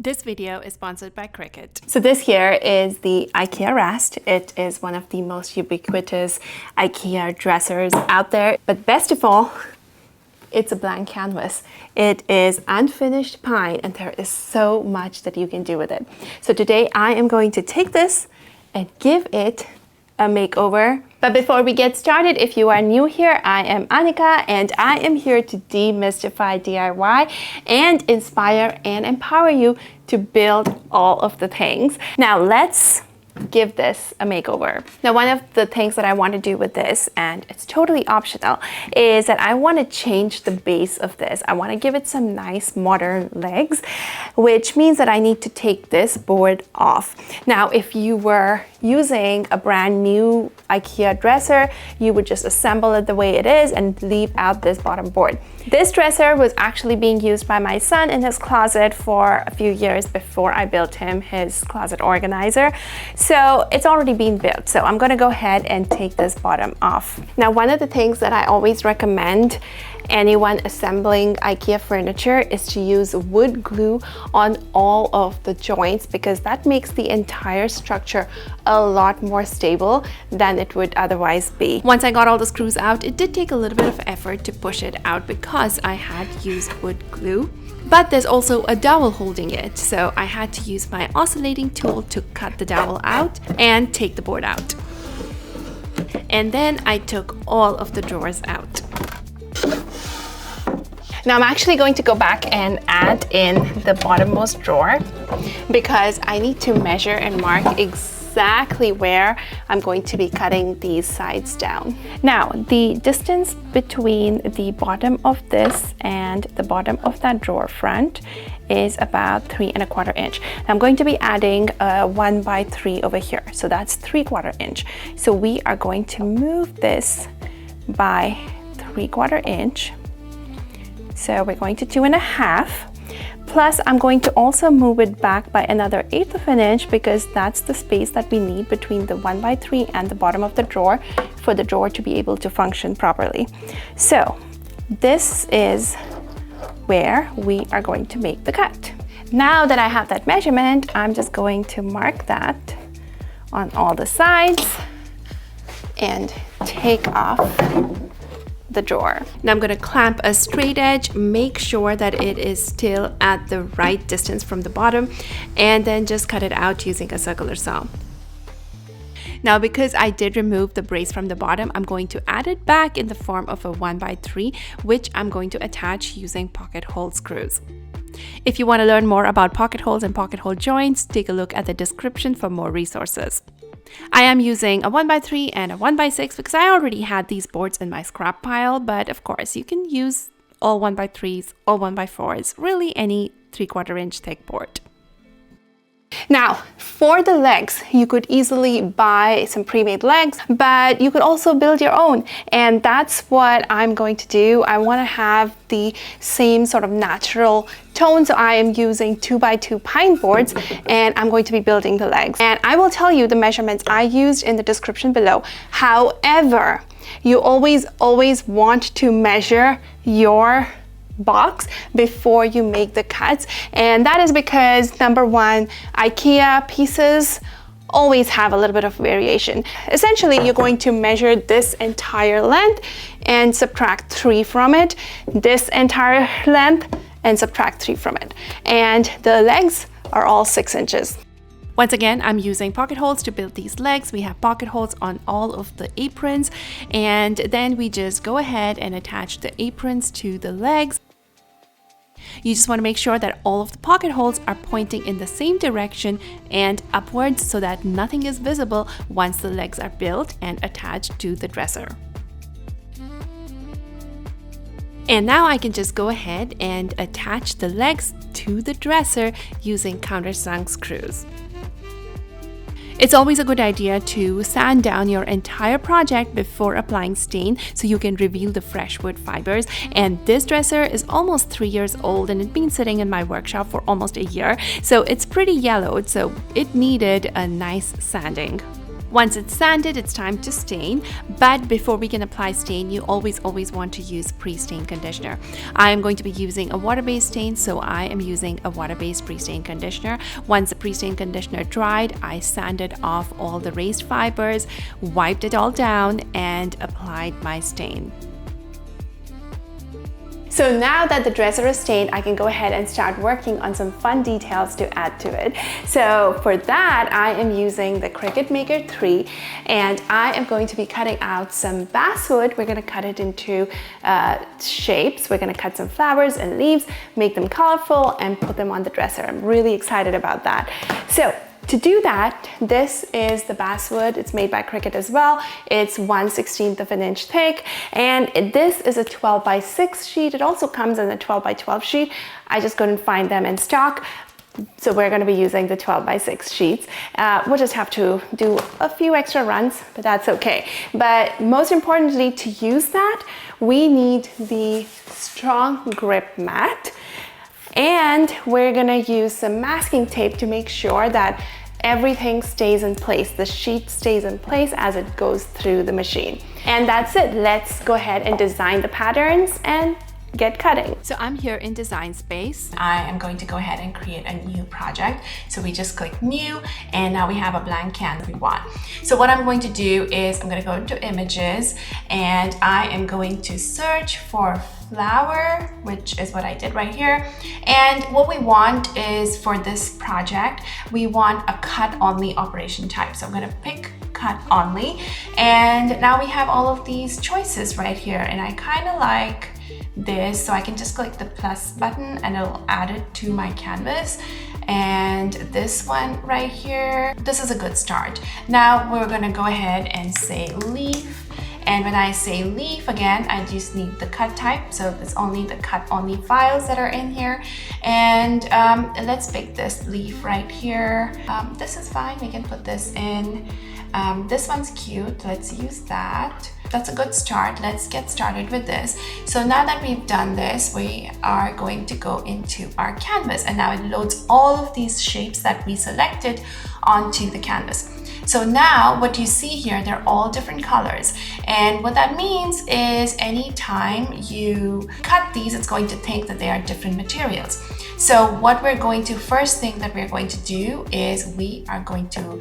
This video is sponsored by Cricut. So this here is the Ikea RAST. It is one of the most ubiquitous Ikea dressers out there. But best of all, it's a blank canvas. It is unfinished pine and there is so much that you can do with it. So today I am going to take this and give it a makeover. But before we get started, if you are new here, I am Annika and I am here to demystify DIY and inspire and empower you to build all of the things. Now let's give this a makeover. Now one of the things that I want to do with this, and it's totally optional, is that I want to change the base of this. I want to give it some nice modern legs, which means that I need to take this board off. Now if you were using a brand new Ikea dresser, you would just assemble it the way it is and leave out this bottom board. This dresser was actually being used by my son in his closet for a few years before I built him his closet organizer. So it's already been built. So I'm gonna go ahead and take this bottom off. Now, one of the things that I always recommend anyone assembling Ikea furniture is to use wood glue on all of the joints, because that makes the entire structure a lot more stable than it would otherwise be. Once I got all the screws out, it did take a little bit of effort to push it out because I had used wood glue. But there's also a dowel holding it, so I had to use my oscillating tool to cut the dowel out and take the board out. And then I took all of the drawers out. Now I'm actually going to go back and add in the bottommost drawer because I need to measure and mark exactly where I'm going to be cutting these sides down. Now the distance between the bottom of this and the bottom of that drawer front is about 3¼ inch. I'm going to be adding a 1x3 over here, so that's 3/4 inch. So we are going to move this by 3/4 inch. So we're going to 2½. Plus I'm going to also move it back by another 1/8 inch because that's the space that we need between the 1x3 and the bottom of the drawer for the drawer to be able to function properly. So this is where we are going to make the cut. Now that I have that measurement, I'm just going to mark that on all the sides and take off the drawer. Now I'm going to clamp a straight edge, make sure that it is still at the right distance from the bottom, and then just cut it out using a circular saw. Now because I did remove the brace from the bottom, I'm going to add it back in the form of a 1x3, which I'm going to attach using pocket hole screws. If you want to learn more about pocket holes and pocket hole joints, take a look at the description for more resources. I am using a 1x3 and a 1x6 because I already had these boards in my scrap pile, but of course you can use all 1x3s, all 1x4s, really any 3/4 inch thick board. Now, for the legs, you could easily buy some pre-made legs, but you could also build your own. And that's what I'm going to do. I want to have the same sort of natural tone. So I am using 2x2 pine boards and I'm going to be building the legs. And I will tell you the measurements I used in the description below. However, you always want to measure your box before you make the cuts, and that is because number one, IKEA pieces always have a little bit of variation. Essentially, you're going to measure this entire length and subtract 3 from it, this entire length and subtract 3 from it, and the legs are all 6 inches. Once again, I'm using pocket holes to build these legs. We have pocket holes on all of the aprons, and then we just go ahead and attach the aprons to the legs. You just want to make sure that all of the pocket holes are pointing in the same direction and upwards so that nothing is visible once the legs are built and attached to the dresser. And now I can just go ahead and attach the legs to the dresser using countersunk screws. It's always a good idea to sand down your entire project before applying stain so you can reveal the fresh wood fibers. And this dresser is almost 3 years old and it's been sitting in my workshop for almost a year. So it's pretty yellowed, so it needed a nice sanding. Once it's sanded, it's time to stain. But before we can apply stain, you always want to use pre-stain conditioner. I am going to be using a water-based stain, so I am using a water-based pre-stain conditioner. Once the pre-stain conditioner dried, I sanded off all the raised fibers, wiped it all down, and applied my stain. So now that the dresser is stained, I can go ahead and start working on some fun details to add to it. So for that, I am using the Cricut Maker 3, and I am going to be cutting out some basswood. We're gonna cut it into shapes. We're gonna cut some flowers and leaves, make them colorful, and put them on the dresser. I'm really excited about that. So to do that, this is the basswood. It's made by Cricut as well. It's 1/16 of an inch thick, and this is a 12 by 6 sheet. It also comes in a 12 by 12 sheet. I just couldn't find them in stock, so we're going to be using the 12 by 6 sheets. We'll just have to do a few extra runs, but that's okay. But most importantly, to use that, we need the strong grip mat. And we're gonna use some masking tape to make sure that everything stays in place. The sheet stays in place as it goes through the machine. And that's it. Let's go ahead and design the patterns and get cutting. So I'm here in Design Space. I am going to go ahead and create a new project. So we just click new, and now we have a blank canvas we want. So what I'm going to do is I'm going to go into images, and I am going to search for flower, which is what I did right here. And what we want is, for this project, we want a cut only operation type. So I'm going to pick cut only, and now we have all of these choices right here, and I kind of like this, so I can just click the plus button and it'll add it to my canvas. And this one right here, this is a good start. Now we're gonna go ahead and say leaf, and when I say leaf again, I just need the cut type, so it's only the cut only files that are in here. And let's pick this leaf right here. This is fine, we can put this in. This one's cute, let's use that. That's a good start. Let's get started with this. So now that we've done this, we are going to go into our canvas, and now it loads all of these shapes that we selected onto the canvas. So now what you see here, they're all different colors. And what that means is anytime you cut these, it's going to think that they are different materials. So what we're going to, first thing that we're going to do is we are going to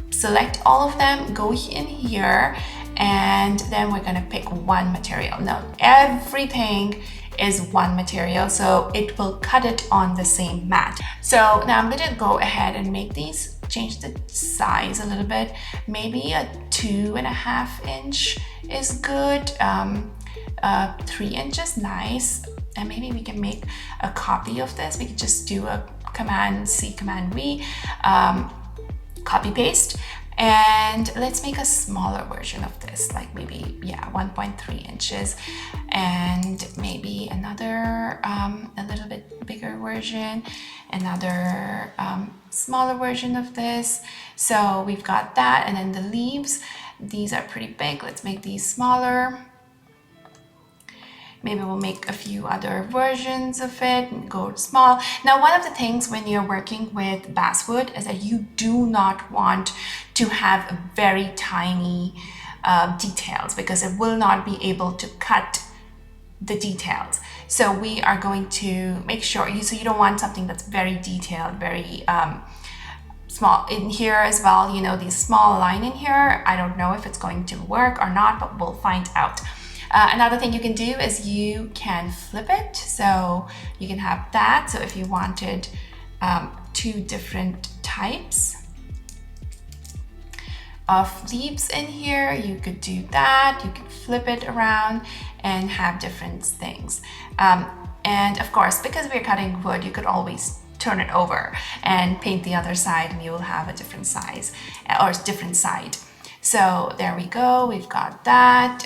select all of them, go in here, and then we're gonna pick one material. Now, everything is one material, so it will cut it on the same mat. So now I'm gonna go ahead and make these, change the size a little bit. Maybe a 2.5 inch is good. 3 inches, nice. And maybe we can make a copy of this. We could just do a Command C, Command V, copy paste. And let's make a smaller version of this, like maybe, yeah, 1.3 inches, and maybe another, a little bit bigger version, another smaller version of this. So we've got that, and then the leaves, these are pretty big. Let's make these smaller. Maybe we'll make a few other versions of it, go small. Now, one of the things when you're working with basswood is that you do not want to have very tiny details, because it will not be able to cut the details. So we are going to make sure, so you don't want something that's very detailed, very small. In here as well, you know, these small line in here, I don't know if it's going to work or not, but we'll find out. Another thing you can do is you can flip it, so you can have that. So if you wanted 2 different types of leaves in here, you could do that. You could flip it around and have different things. And of course, because we're cutting wood, you could always turn it over and paint the other side, and you will have a different size or different side. So there we go, we've got that.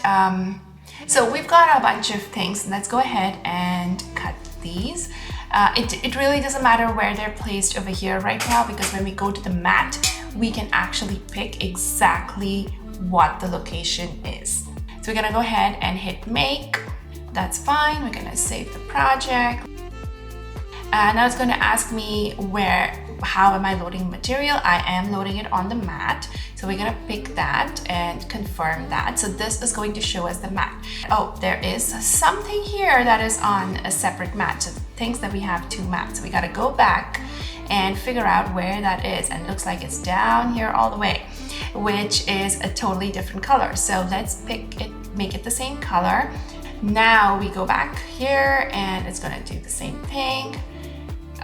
So we've got a bunch of things. Let's go ahead and cut these. It really doesn't matter where they're placed over here right now, because when we go to the mat, we can actually pick exactly what the location is. So we're gonna go ahead and hit make. That's fine. We're gonna save the project. Now it's going to ask me how am I loading material. I am loading it on the mat. So we're going to pick that and confirm that. So this is going to show us the mat. Oh, there is something here that is on a separate mat. So it thinks that we have two mats. So we got to go back and figure out where that is. And it looks like it's down here all the way, which is a totally different color. So let's pick it, make it the same color. Now we go back here and it's going to do the same thing.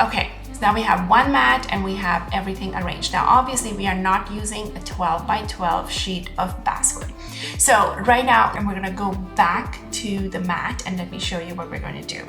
Okay, so now we have one mat and we have everything arranged. Now, obviously we are not using a 12 by 12 sheet of basswood. So right now, we're gonna go back to the mat and let me show you what we're gonna do.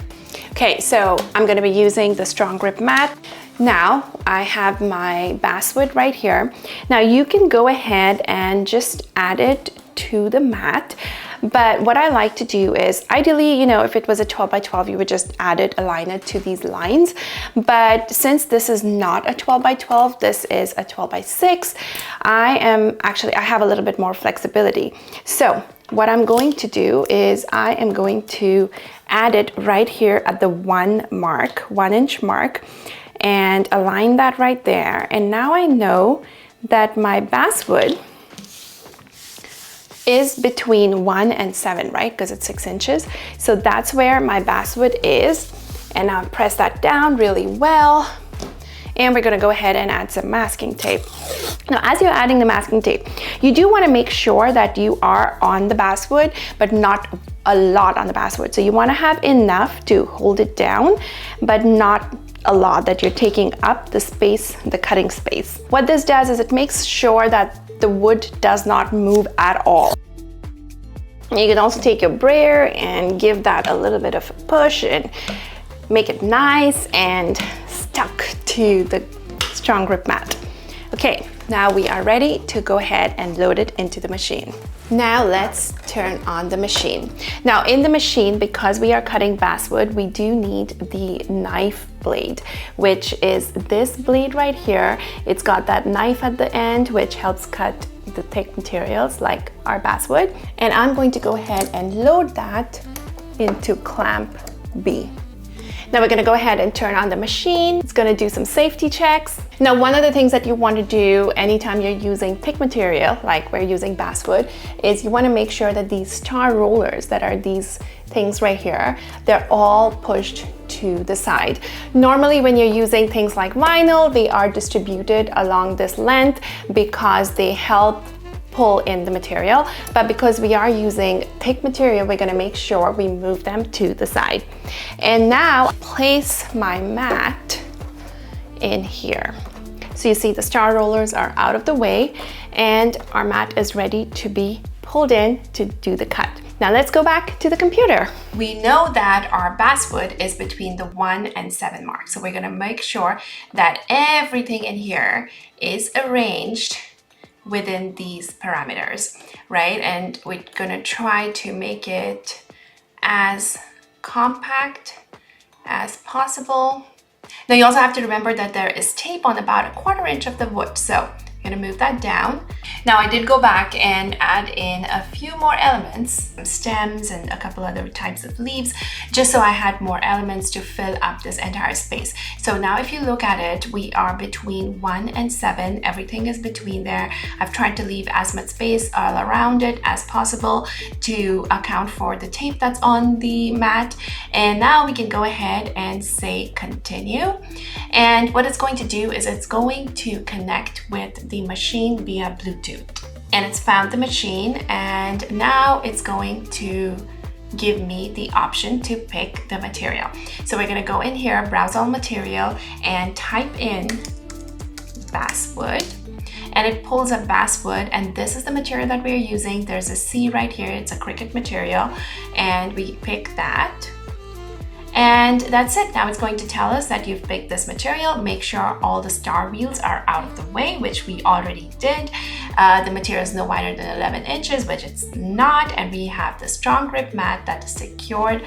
Okay, so I'm gonna be using the strong grip mat. Now I have my basswood right here. Now you can go ahead and just add it to the mat. But what I like to do is, ideally, you know, if it was a 12 by 12, you would just align it to these lines. But since this is not a 12 by 12, this is a 12 by 6, I have a little bit more flexibility. So what I'm going to do is I am going to add it right here at the 1 inch mark, and align that right there. And now I know that my basswood is between 1 and 7, right? Because it's 6 inches. So that's where my basswood is. And I'll press that down really well. And we're gonna go ahead and add some masking tape. Now, as you're adding the masking tape, you do wanna make sure that you are on the basswood, but not a lot on the basswood. So you wanna have enough to hold it down, but not a lot that you're taking up the space, the cutting space. What this does is it makes sure that the wood does not move at all. You can also take your brayer and give that a little bit of a push and make it nice and stuck to the strong grip mat. Okay, now we are ready to go ahead and load it into the machine. Now let's turn on the machine. Now in the machine, because we are cutting basswood, we do need the knife blade, which is this blade right here. It's got that knife at the end, which helps cut the thick materials like our basswood. And I'm going to go ahead and load that into clamp B. Now we're gonna go ahead and turn on the machine. It's gonna do some safety checks. Now, one of the things that you want to do anytime you're using thick material, like we're using basswood, is you wanna make sure that these star rollers that are these things right here, they're all pushed to the side. Normally, when you're using things like vinyl, they are distributed along this length because they help pull in the material, but because we are using thick material, we're gonna make sure we move them to the side. And now place my mat in here. So you see the star rollers are out of the way and our mat is ready to be pulled in to do the cut. Now let's go back to the computer. We know that our basswood is between the 1 and 7 mark. So we're gonna make sure that everything in here is arranged within these parameters, right? And we're gonna try to make it as compact as possible. Now you also have to remember that there is tape on about 1/4 inch of the wood, so I'm gonna move that down. Now I did go back and add in a few more elements, some stems and a couple other types of leaves, just so I had more elements to fill up this entire space. So now if you look at it, we are between 1 and 7, everything is between there. I've tried to leave as much space all around it as possible to account for the tape that's on the mat. And now we can go ahead and say continue. And what it's going to do is it's going to connect with the machine via Bluetooth. And it's found the machine, and now it's going to give me the option to pick the material. So we're gonna go in here, browse all material, and type in basswood. And it pulls up basswood, and this is the material that we're using. There's a C right here, it's a Cricut material, and we pick that. And that's it. Now it's going to tell us that you've picked this material. Make sure all the star wheels are out of the way, which we already did. The material is no wider than 11 inches, which it's not. And we have the strong grip mat that is secured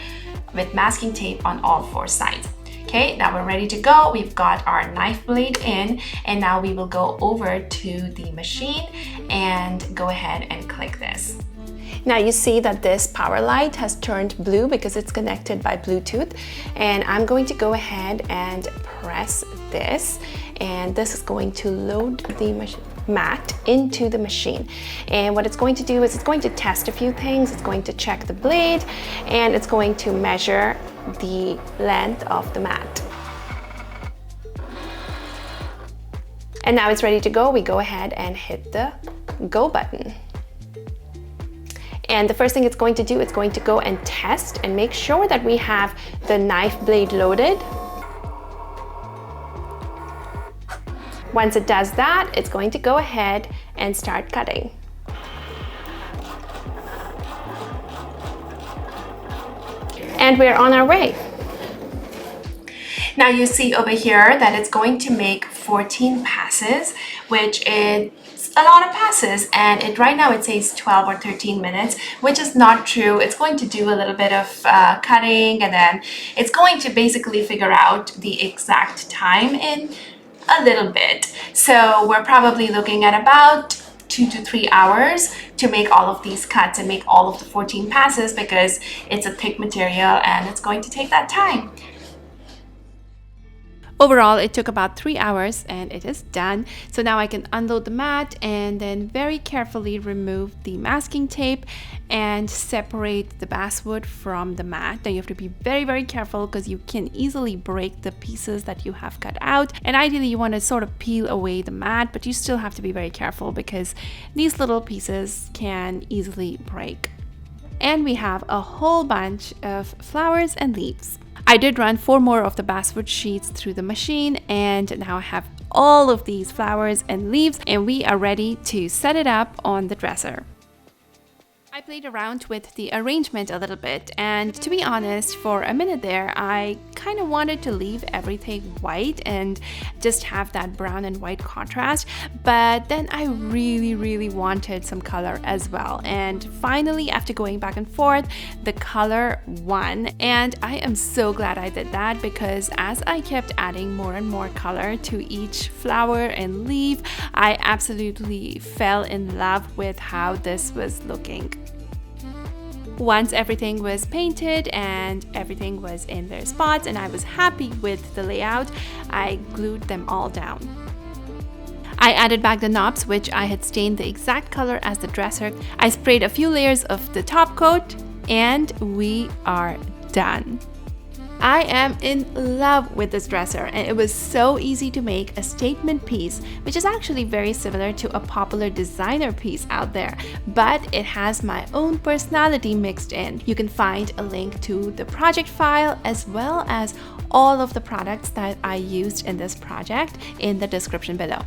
with masking tape on all 4 sides. Okay, now we're ready to go. We've got our knife blade in, and now we will go over to the machine and go ahead and click this. Now you see that this power light has turned blue because it's connected by Bluetooth, and I'm going to go ahead and press this, and this is going to load the mat into the machine. And what it's going to do is it's going to test a few things. It's going to check the blade, and it's going to measure the length of the mat. And now it's ready to go. We go ahead and hit the go button. And the first thing it's going to do, it's going to go and test and make sure that we have the knife blade loaded. Once it does that, it's going to go ahead and start cutting. And we're on our way. Now you see over here that it's going to make 14 passes, which is a lot of passes, and right now it says 12 or 13 minutes, which is not true. It's going to do a little bit of cutting, and then it's going to basically figure out the exact time in a little bit. So we're probably looking at about 2 to 3 hours to make all of these cuts and make all of the 14 passes, because it's a thick material and it's going to take that time. Overall, it took about 3 hours and it is done. So now I can unload the mat and then very carefully remove the masking tape and separate the basswood from the mat. Now you have to be very, very careful because you can easily break the pieces that you have cut out. And ideally you want to sort of peel away the mat, but you still have to be very careful because these little pieces can easily break. And we have a whole bunch of flowers and leaves. I did run 4 more of the basswood sheets through the machine, and now I have all of these flowers and leaves, and we are ready to set it up on the dresser. I played around with the arrangement a little bit, and to be honest, for a minute there, I kind of wanted to leave everything white and just have that brown and white contrast, but then I really wanted some color as well. And finally, after going back and forth, the color won, and I am so glad I did that, because as I kept adding more and more color to each flower and leaf, I absolutely fell in love with how this was looking. Once everything was painted and everything was in their spots and I was happy with the layout, I glued them all down. I added back the knobs, which I had stained the exact color as the dresser. I sprayed a few layers of the top coat, and we are done. I am in love with this dresser, and it was so easy to make a statement piece, which is actually very similar to a popular designer piece out there, but it has my own personality mixed in. You can find a link to the project file as well as all of the products that I used in this project in the description below.